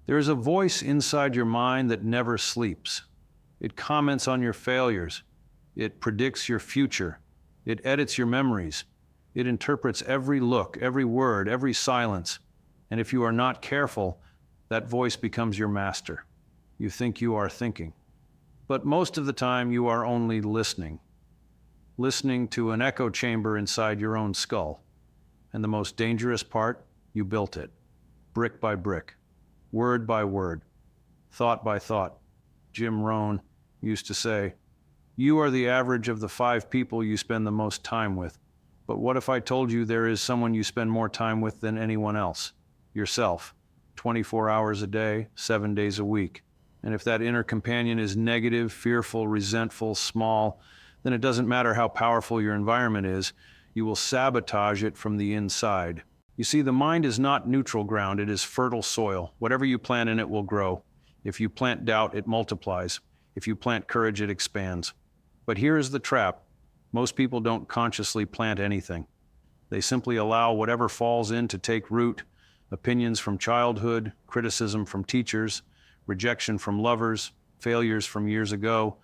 There is a voice inside your mind that never sleeps. It comments on your failures. It predicts your future. It edits your memories. It interprets every look, every word, every silence. And if you are not careful, that voice becomes your master. You think you are thinking. But most of the time, you are only listening. Listening to an echo chamber inside your own skull. And the most dangerous part, you built it. Brick by brick. Word by word. Thought by thought. Jim Rohn used to say, "You are the average of the 5 people you spend the most time with. But what if I told you there is someone you spend more time with than anyone else? Yourself. 24 hours a day, 7 days a week. And if that inner companion is negative, fearful, resentful, small, then it doesn't matter how powerful your environment is, you will sabotage it from the inside." You see, the mind is not neutral ground, it is fertile soil. Whatever you plant in it will grow. If you plant doubt, it multiplies. If you plant courage, it expands. But here is the trap. Most people don't consciously plant anything. They simply allow whatever falls in to take root. Opinions from childhood, criticism from teachers, rejection from lovers, failures from years ago,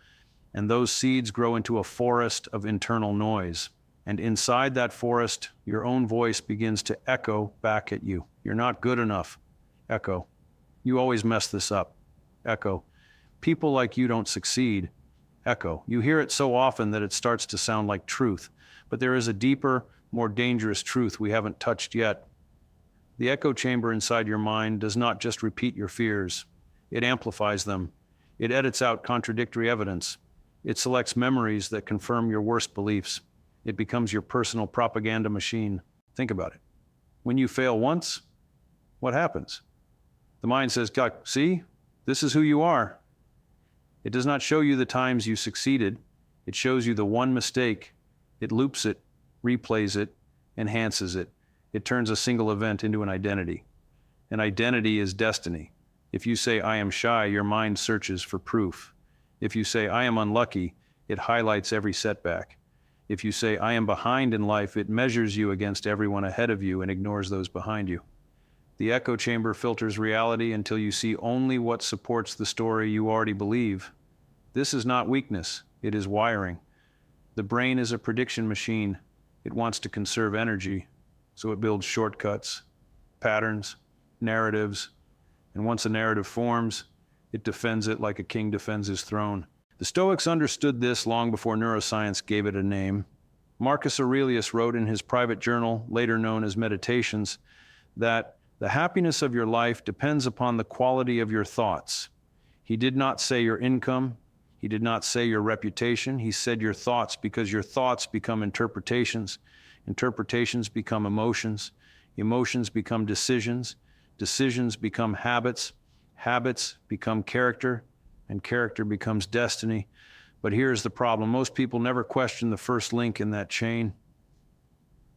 and those seeds grow into a forest of internal noise. And inside that forest, your own voice begins to echo back at you. You're not good enough. Echo. You always mess this up. Echo. People like you don't succeed. Echo. You hear it so often that it starts to sound like truth. But there is a deeper, more dangerous truth we haven't touched yet. The echo chamber inside your mind does not just repeat your fears. It amplifies them. It edits out contradictory evidence. It selects memories that confirm your worst beliefs. It becomes your personal propaganda machine. Think about it. When you fail once, what happens? The mind says, "God, see, this is who you are." It does not show you the times you succeeded. It shows you the one mistake. It loops it, replays it, enhances it. It turns a single event into an identity. An identity is destiny. If you say, "I am shy," your mind searches for proof. If you say, "I am unlucky," it highlights every setback. If you say, "I am behind in life," it measures you against everyone ahead of you and ignores those behind you. The echo chamber filters reality until you see only what supports the story you already believe. This is not weakness, it is wiring. The brain is a prediction machine. It wants to conserve energy, so it builds shortcuts, patterns, narratives, and once a narrative forms, it defends it like a king defends his throne. The Stoics understood this long before neuroscience gave it a name. Marcus Aurelius wrote in his private journal, later known as Meditations, that the happiness of your life depends upon the quality of your thoughts. He did not say your income. He did not say your reputation. He said your thoughts, because your thoughts become interpretations. Interpretations become emotions. Emotions become decisions. Decisions become habits. Habits become character. And character becomes destiny. But here's the problem. Most people never question the first link in that chain.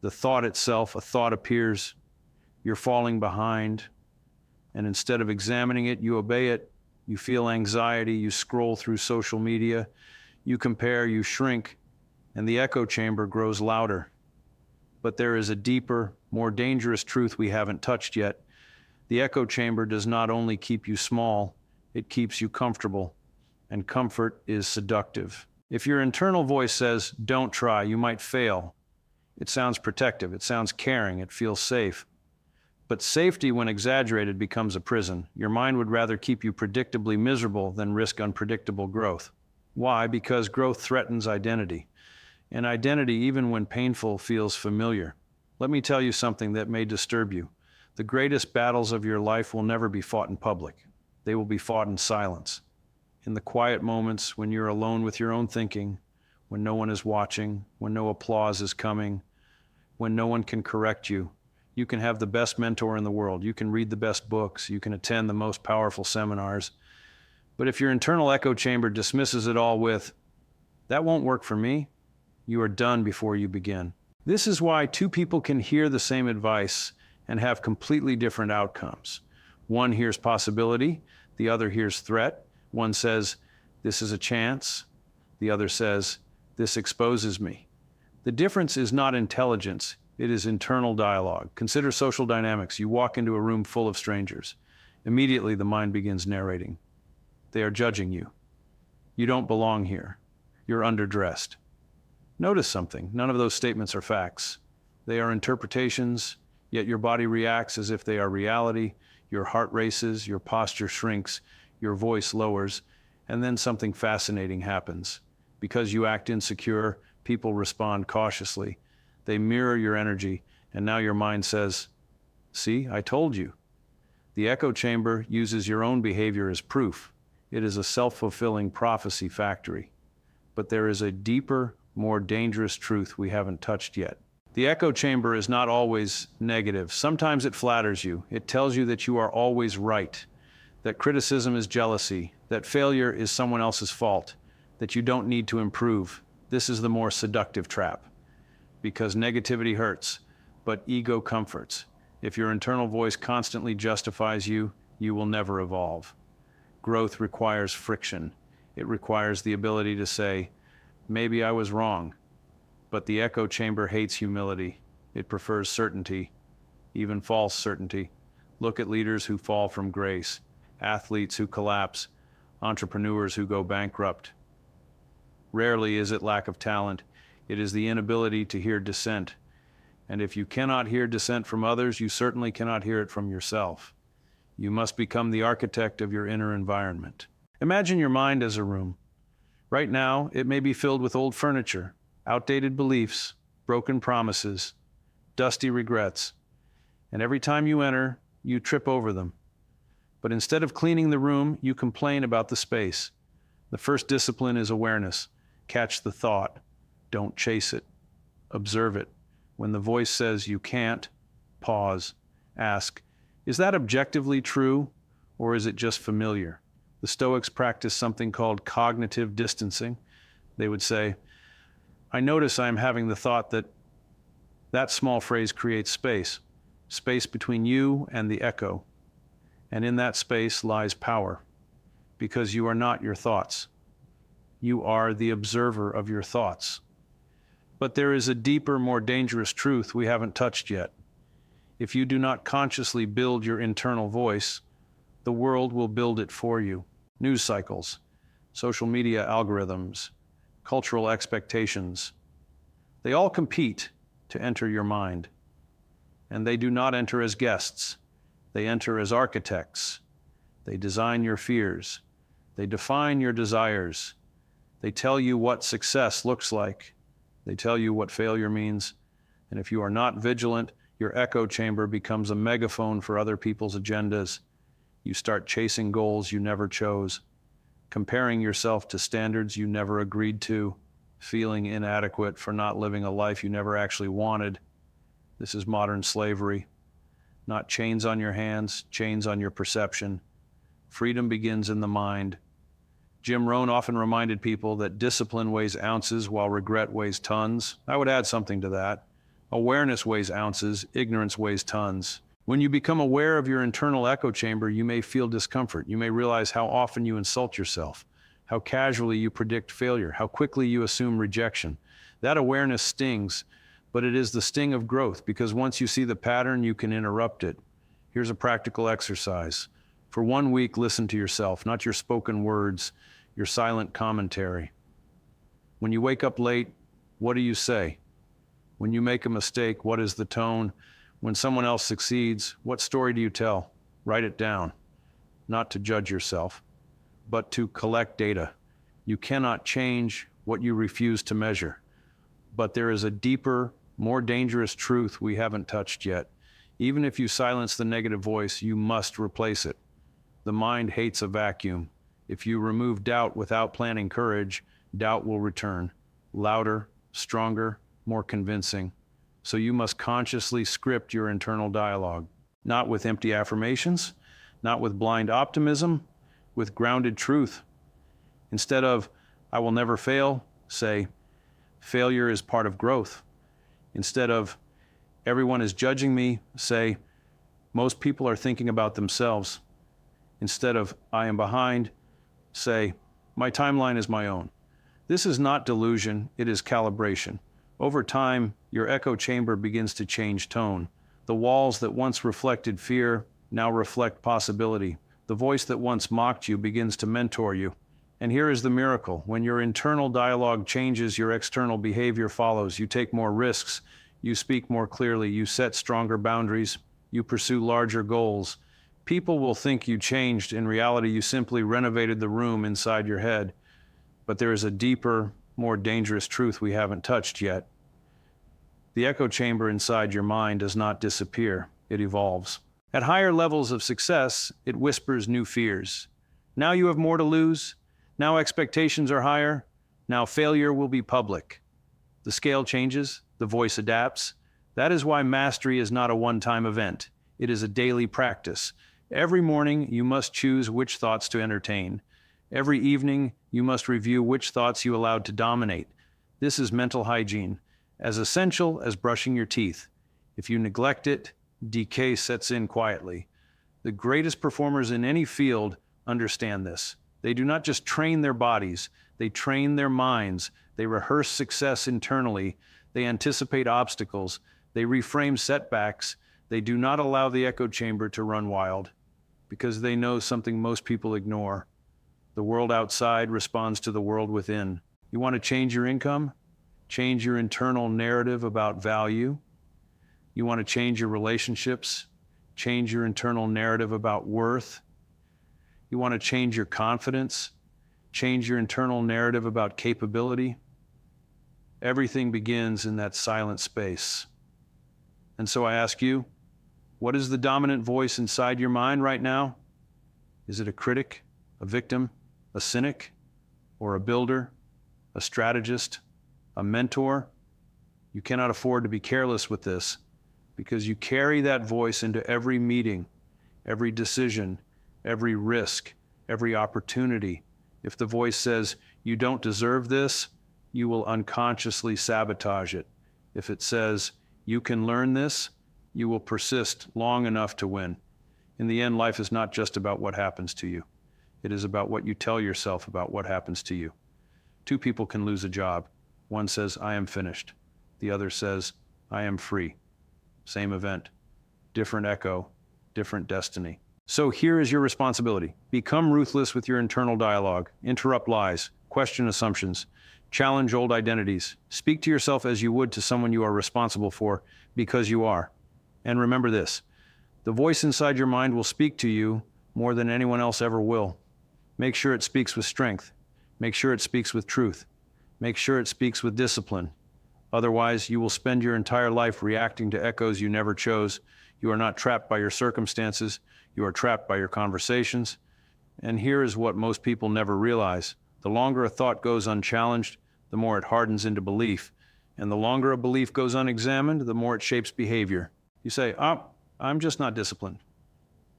The thought itself, a thought appears. You're falling behind. And instead of examining it, you obey it. You feel anxiety. You scroll through social media. You compare, you shrink. And the echo chamber grows louder. But there is a deeper, more dangerous truth we haven't touched yet. The echo chamber does not only keep you small, it keeps you comfortable, and comfort is seductive. If your internal voice says, "Don't try, you might fail," it sounds protective, it sounds caring, it feels safe. But safety, when exaggerated, becomes a prison. Your mind would rather keep you predictably miserable than risk unpredictable growth. Why? Because growth threatens identity. And identity, even when painful, feels familiar. Let me tell you something that may disturb you. The greatest battles of your life will never be fought in public. They will be fought in silence. In the quiet moments when you're alone with your own thinking, when no one is watching, when no applause is coming, when no one can correct you, you can have the best mentor in the world. You can read the best books. You can attend the most powerful seminars. But if your internal echo chamber dismisses it all with, "That won't work for me," you are done before you begin. This is why 2 people can hear the same advice and have completely different outcomes. One hears possibility, the other hears threat. One says, "This is a chance." The other says, "This exposes me." The difference is not intelligence, it is internal dialogue. Consider social dynamics. You walk into a room full of strangers. Immediately, the mind begins narrating. They are judging you. You don't belong here. You're underdressed. Notice something. None of those statements are facts. They are interpretations, yet your body reacts as if they are reality. Your heart races, your posture shrinks, your voice lowers, and then something fascinating happens. Because you act insecure, people respond cautiously. They mirror your energy, and now your mind says, "See, I told you." The echo chamber uses your own behavior as proof. It is a self-fulfilling prophecy factory. But there is a deeper, more dangerous truth we haven't touched yet. The echo chamber is not always negative. Sometimes it flatters you. It tells you that you are always right, that criticism is jealousy, that failure is someone else's fault, that you don't need to improve. This is the more seductive trap, because negativity hurts, but ego comforts. If your internal voice constantly justifies you, you will never evolve. Growth requires friction. It requires the ability to say, "Maybe I was wrong." But the echo chamber hates humility. It prefers certainty, even false certainty. Look at leaders who fall from grace, athletes who collapse, entrepreneurs who go bankrupt. Rarely is it lack of talent. It is the inability to hear dissent. And if you cannot hear dissent from others, you certainly cannot hear it from yourself. You must become the architect of your inner environment. Imagine your mind as a room. Right now, it may be filled with old furniture, outdated beliefs, broken promises, dusty regrets. And every time you enter, you trip over them. But instead of cleaning the room, you complain about the space. The first discipline is awareness. Catch the thought. Don't chase it. Observe it. When the voice says you can't, pause. Ask, is that objectively true, or is it just familiar? The Stoics practice something called cognitive distancing. They would say, I notice I'm having the thought that small phrase creates space between you and the echo. And in that space lies power, because you are not your thoughts. You are the observer of your thoughts. But there is a deeper, more dangerous truth we haven't touched yet. If you do not consciously build your internal voice, the world will build it for you. News cycles, social media algorithms, cultural expectations, they all compete to enter your mind. And they do not enter as guests. They enter as architects. They design your fears. They define your desires. They tell you what success looks like. They tell you what failure means. And if you are not vigilant, your echo chamber becomes a megaphone for other people's agendas. You start chasing goals you never chose, comparing yourself to standards you never agreed to, feeling inadequate for not living a life you never actually wanted. This is modern slavery. Not chains on your hands, chains on your perception. Freedom begins in the mind. Jim Rohn often reminded people that discipline weighs ounces while regret weighs tons. I would add something to that. Awareness weighs ounces, ignorance weighs tons. When you become aware of your internal echo chamber, you may feel discomfort. You may realize how often you insult yourself, how casually you predict failure, how quickly you assume rejection. That awareness stings, but it is the sting of growth, because once you see the pattern, you can interrupt it. Here's a practical exercise. For 1 week, listen to yourself, not your spoken words, your silent commentary. When you wake up late, what do you say? When you make a mistake, what is the tone? When someone else succeeds, what story do you tell? Write it down, not to judge yourself, but to collect data. You cannot change what you refuse to measure. But there is a deeper, more dangerous truth we haven't touched yet. Even if you silence the negative voice, you must replace it. The mind hates a vacuum. If you remove doubt without planting courage, doubt will return, louder, stronger, more convincing. So you must consciously script your internal dialogue, not with empty affirmations, not with blind optimism, with grounded truth. Instead of, I will never fail, say, failure is part of growth. Instead of, everyone is judging me, say, most people are thinking about themselves. Instead of, I am behind, say, my timeline is my own. This is not delusion, it is calibration. Over time, your echo chamber begins to change tone. The walls that once reflected fear now reflect possibility. The voice that once mocked you begins to mentor you. And here is the miracle. When your internal dialogue changes, your external behavior follows. You take more risks, you speak more clearly, you set stronger boundaries, you pursue larger goals. People will think you changed. In reality, you simply renovated the room inside your head. But there is a deeper, more dangerous truth we haven't touched yet. The echo chamber inside your mind does not disappear, it evolves. At higher levels of success, it whispers new fears. Now you have more to lose. Now expectations are higher. Now failure will be public. The scale changes, the voice adapts. That is why mastery is not a one-time event. It is a daily practice. Every morning, you must choose which thoughts to entertain. Every evening, you must review which thoughts you allowed to dominate. This is mental hygiene, as essential as brushing your teeth. If you neglect it, decay sets in quietly. The greatest performers in any field understand this. They do not just train their bodies, they train their minds. They rehearse success internally. They anticipate obstacles. They reframe setbacks. They do not allow the echo chamber to run wild because they know something most people ignore. The world outside responds to the world within. You want to change your income? Change your internal narrative about value. You want to change your relationships? Change your internal narrative about worth. You want to change your confidence? Change your internal narrative about capability. Everything begins in that silent space. And so I ask you, what is the dominant voice inside your mind right now? Is it a critic, a victim, a cynic, or a builder, a strategist, a mentor? You cannot afford to be careless with this because you carry that voice into every meeting, every decision, every risk, every opportunity. If the voice says, you don't deserve this, you will unconsciously sabotage it. If it says, you can learn this, you will persist long enough to win. In the end, life is not just about what happens to you. It is about what you tell yourself about what happens to you. Two people can lose a job. One says, I am finished. The other says, I am free. Same event, different echo, different destiny. So here is your responsibility. Become ruthless with your internal dialogue. Interrupt lies, question assumptions, challenge old identities. Speak to yourself as you would to someone you are responsible for, because you are. And remember this, the voice inside your mind will speak to you more than anyone else ever will. Make sure it speaks with strength. Make sure it speaks with truth. Make sure it speaks with discipline. Otherwise, you will spend your entire life reacting to echoes you never chose. You are not trapped by your circumstances. You are trapped by your conversations. And here is what most people never realize. The longer a thought goes unchallenged, the more it hardens into belief. And the longer a belief goes unexamined, the more it shapes behavior. You say, I'm just not disciplined.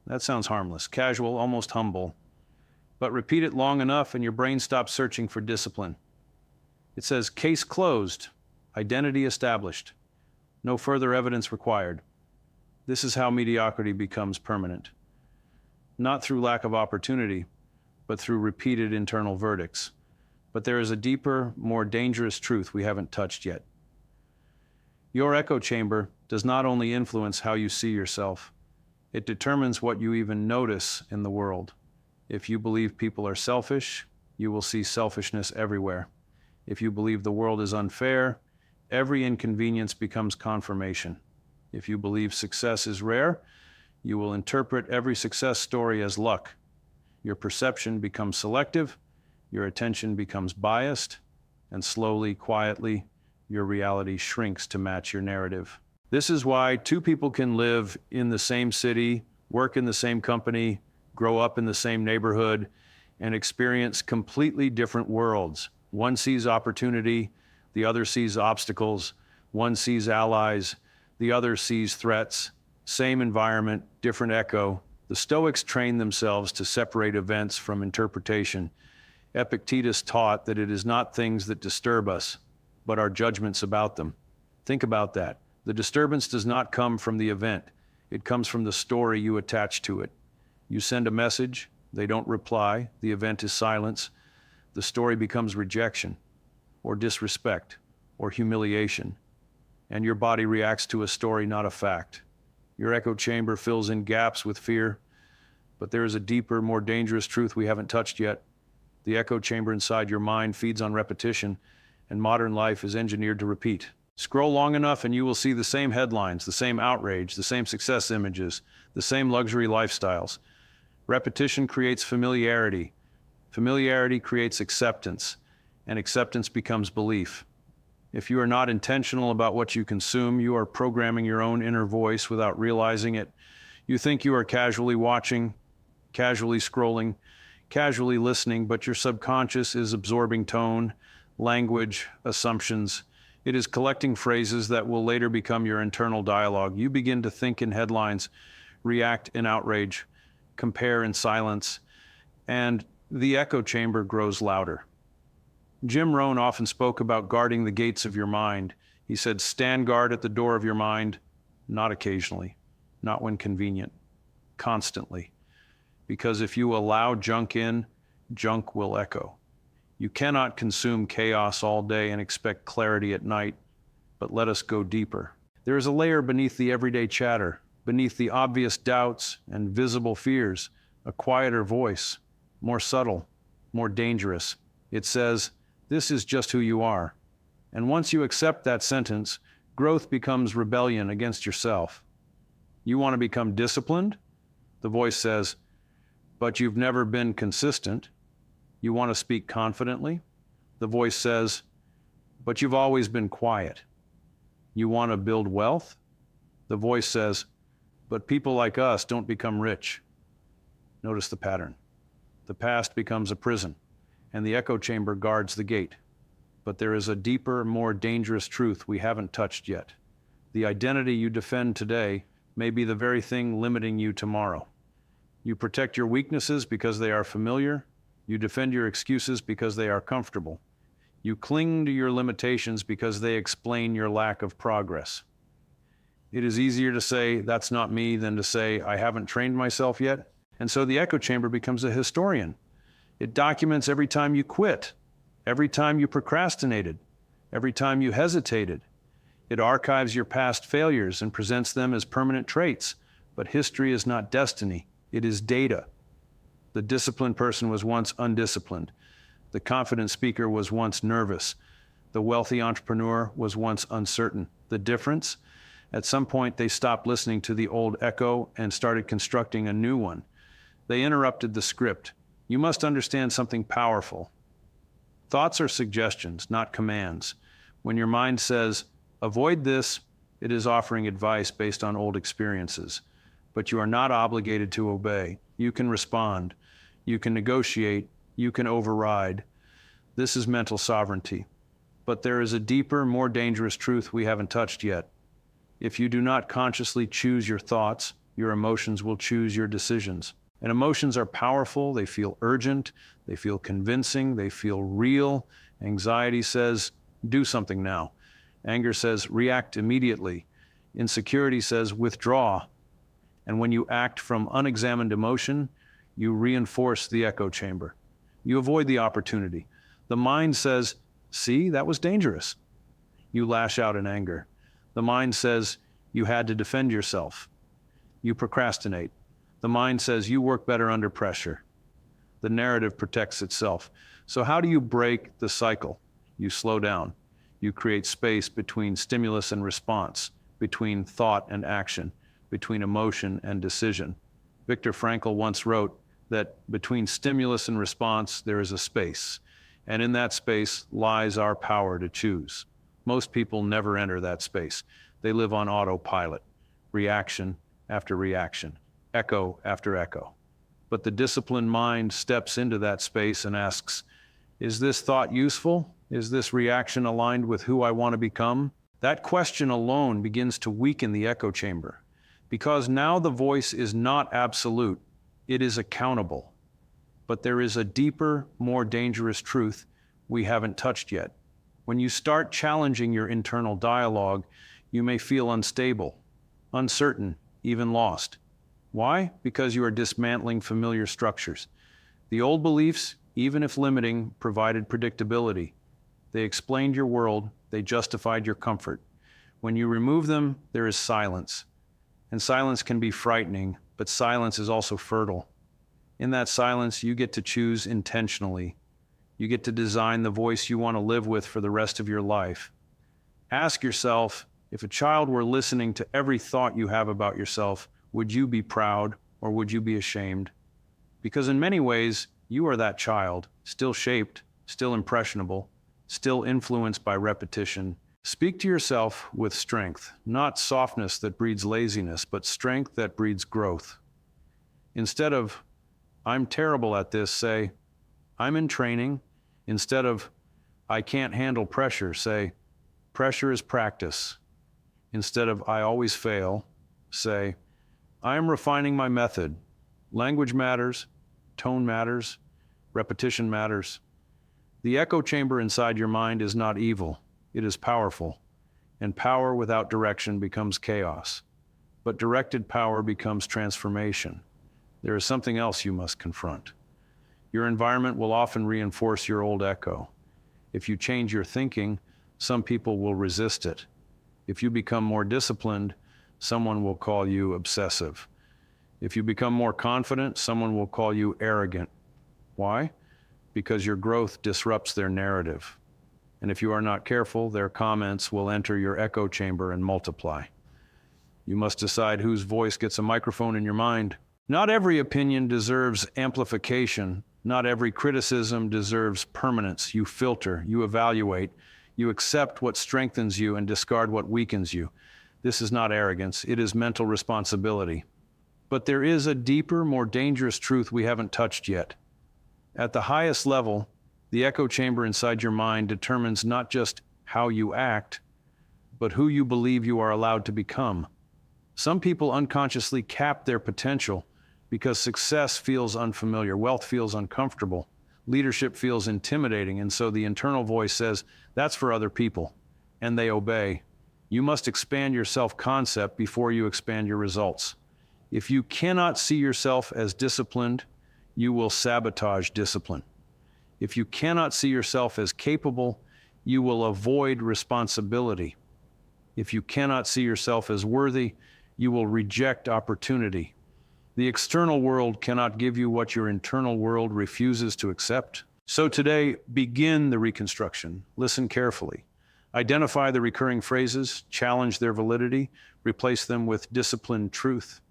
That sounds harmless, casual, almost humble. But repeat it long enough and your brain stops searching for discipline. It says, case closed, identity established, no further evidence required. This is how mediocrity becomes permanent. Not through lack of opportunity, but through repeated internal verdicts. But there is a deeper, more dangerous truth we haven't touched yet. Your echo chamber does not only influence how you see yourself, it determines what you even notice in the world. If you believe people are selfish, you will see selfishness everywhere. If you believe the world is unfair, every inconvenience becomes confirmation. If you believe success is rare, you will interpret every success story as luck. Your perception becomes selective, your attention becomes biased, and slowly, quietly, your reality shrinks to match your narrative. This is why two people can live in the same city, work in the same company, grow up in the same neighborhood, and experience completely different worlds. One sees opportunity, the other sees obstacles. One sees allies, the other sees threats. Same environment, different echo. The Stoics trained themselves to separate events from interpretation. Epictetus taught that it is not things that disturb us, but our judgments about them. Think about that. The disturbance does not come from the event. It comes from the story you attach to it. You send a message, they don't reply, the event is silence. The story becomes rejection, or disrespect, or humiliation. And your body reacts to a story, not a fact. Your echo chamber fills in gaps with fear, but there is a deeper, more dangerous truth we haven't touched yet. The echo chamber inside your mind feeds on repetition, and modern life is engineered to repeat. Scroll long enough and you will see the same headlines, the same outrage, the same success images, the same luxury lifestyles. Repetition creates familiarity. Familiarity creates acceptance, and acceptance becomes belief. If you are not intentional about what you consume, you are programming your own inner voice without realizing it. You think you are casually watching, casually scrolling, casually listening, but your subconscious is absorbing tone, language, assumptions. It is collecting phrases that will later become your internal dialogue. You begin to think in headlines, react in outrage, compare in silence, and the echo chamber grows louder. Jim Rohn often spoke about guarding the gates of your mind. He said, stand guard at the door of your mind, not occasionally, not when convenient, constantly. Because if you allow junk in, junk will echo. You cannot consume chaos all day and expect clarity at night, but let us go deeper. There is a layer beneath the everyday chatter, beneath the obvious doubts and visible fears, a quieter voice, more subtle, more dangerous. It says, this is just who you are. And once you accept that sentence, growth becomes rebellion against yourself. You want to become disciplined? The voice says, but you've never been consistent. You want to speak confidently? The voice says, but you've always been quiet. You want to build wealth? The voice says, but people like us don't become rich. Notice the pattern. The past becomes a prison, and the echo chamber guards the gate. But there is a deeper, more dangerous truth we haven't touched yet. The identity you defend today may be the very thing limiting you tomorrow. You protect your weaknesses because they are familiar. You defend your excuses because they are comfortable. You cling to your limitations because they explain your lack of progress. It is easier to say, that's not me, than to say, I haven't trained myself yet. And so the echo chamber becomes a historian. It documents every time you quit, every time you procrastinated, every time you hesitated. It archives your past failures and presents them as permanent traits. But history is not destiny. It is data. The disciplined person was once undisciplined. The confident speaker was once nervous. The wealthy entrepreneur was once uncertain. The difference? At some point, they stopped listening to the old echo and started constructing a new one. They interrupted the script. You must understand something powerful. Thoughts are suggestions, not commands. When your mind says, avoid this, it is offering advice based on old experiences. But you are not obligated to obey. You can respond. You can negotiate. You can override. This is mental sovereignty. But there is a deeper, more dangerous truth we haven't touched yet. If you do not consciously choose your thoughts, your emotions will choose your decisions. And emotions are powerful. They feel urgent. They feel convincing. They feel real. Anxiety says, do something now. Anger says, react immediately. Insecurity says, withdraw. And when you act from unexamined emotion, you reinforce the echo chamber. You avoid the opportunity. The mind says, see, that was dangerous. You lash out in anger. The mind says, you had to defend yourself. You procrastinate. The mind says, you work better under pressure. The narrative protects itself. So how do you break the cycle? You slow down. You create space between stimulus and response, between thought and action, between emotion and decision. Viktor Frankl once wrote that between stimulus and response, there is a space. And in that space lies our power to choose. Most people never enter that space. They live on autopilot, reaction after reaction, echo after echo. But the disciplined mind steps into that space and asks, is this thought useful? Is this reaction aligned with who I want to become? That question alone begins to weaken the echo chamber, because now the voice is not absolute, it is accountable. But there is a deeper, more dangerous truth we haven't touched yet. When you start challenging your internal dialogue, you may feel unstable, uncertain, even lost. Why? Because you are dismantling familiar structures. The old beliefs, even if limiting, provided predictability. They explained your world, they justified your comfort. When you remove them, there is silence. And silence can be frightening, but silence is also fertile. In that silence, you get to choose intentionally. You get to design the voice you want to live with for the rest of your life. Ask yourself, if a child were listening to every thought you have about yourself, would you be proud or would you be ashamed? Because in many ways, you are that child, still shaped, still impressionable, still influenced by repetition. Speak to yourself with strength, not softness that breeds laziness, but strength that breeds growth. Instead of, I'm terrible at this, say, I'm in training. Instead of, I can't handle pressure, say, pressure is practice. Instead of, I always fail, say, I am refining my method. Language matters, tone matters, repetition matters. The echo chamber inside your mind is not evil. It is powerful, and power without direction becomes chaos. But directed power becomes transformation. There is something else you must confront. Your environment will often reinforce your old echo. If you change your thinking, some people will resist it. If you become more disciplined, someone will call you obsessive. If you become more confident, someone will call you arrogant. Why? Because your growth disrupts their narrative. And if you are not careful, their comments will enter your echo chamber and multiply. You must decide whose voice gets a microphone in your mind. Not every opinion deserves amplification. Not every criticism deserves permanence. You filter, you evaluate, you accept what strengthens you and discard what weakens you. This is not arrogance, it is mental responsibility. But there is a deeper, more dangerous truth we haven't touched yet. At the highest level, the echo chamber inside your mind determines not just how you act, but who you believe you are allowed to become. Some people unconsciously cap their potential because success feels unfamiliar, wealth feels uncomfortable, leadership feels intimidating, and so the internal voice says, that's for other people, and they obey. You must expand your self-concept before you expand your results. If you cannot see yourself as disciplined, you will sabotage discipline. If you cannot see yourself as capable, you will avoid responsibility. If you cannot see yourself as worthy, you will reject opportunity. The external world cannot give you what your internal world refuses to accept. So today, begin the reconstruction. Listen carefully. Identify the recurring phrases, challenge their validity, replace them with disciplined truth.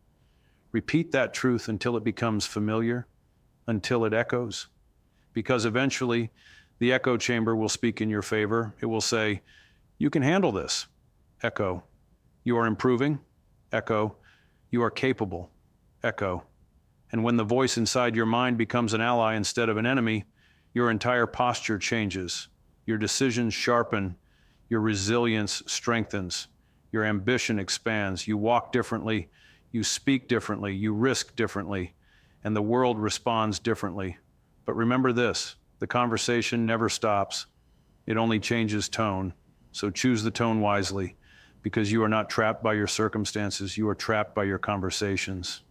Repeat that truth until it becomes familiar, until it echoes. Because eventually, the echo chamber will speak in your favor. It will say, you can handle this. Echo. You are improving. Echo. You are capable. Echo. And when the voice inside your mind becomes an ally instead of an enemy, your entire posture changes. Your decisions sharpen. Your resilience strengthens. Your ambition expands. You walk differently. You speak differently. You risk differently. And the world responds differently. But remember this, the conversation never stops. It only changes tone. So choose the tone wisely, because you are not trapped by your circumstances. You are trapped by your conversations.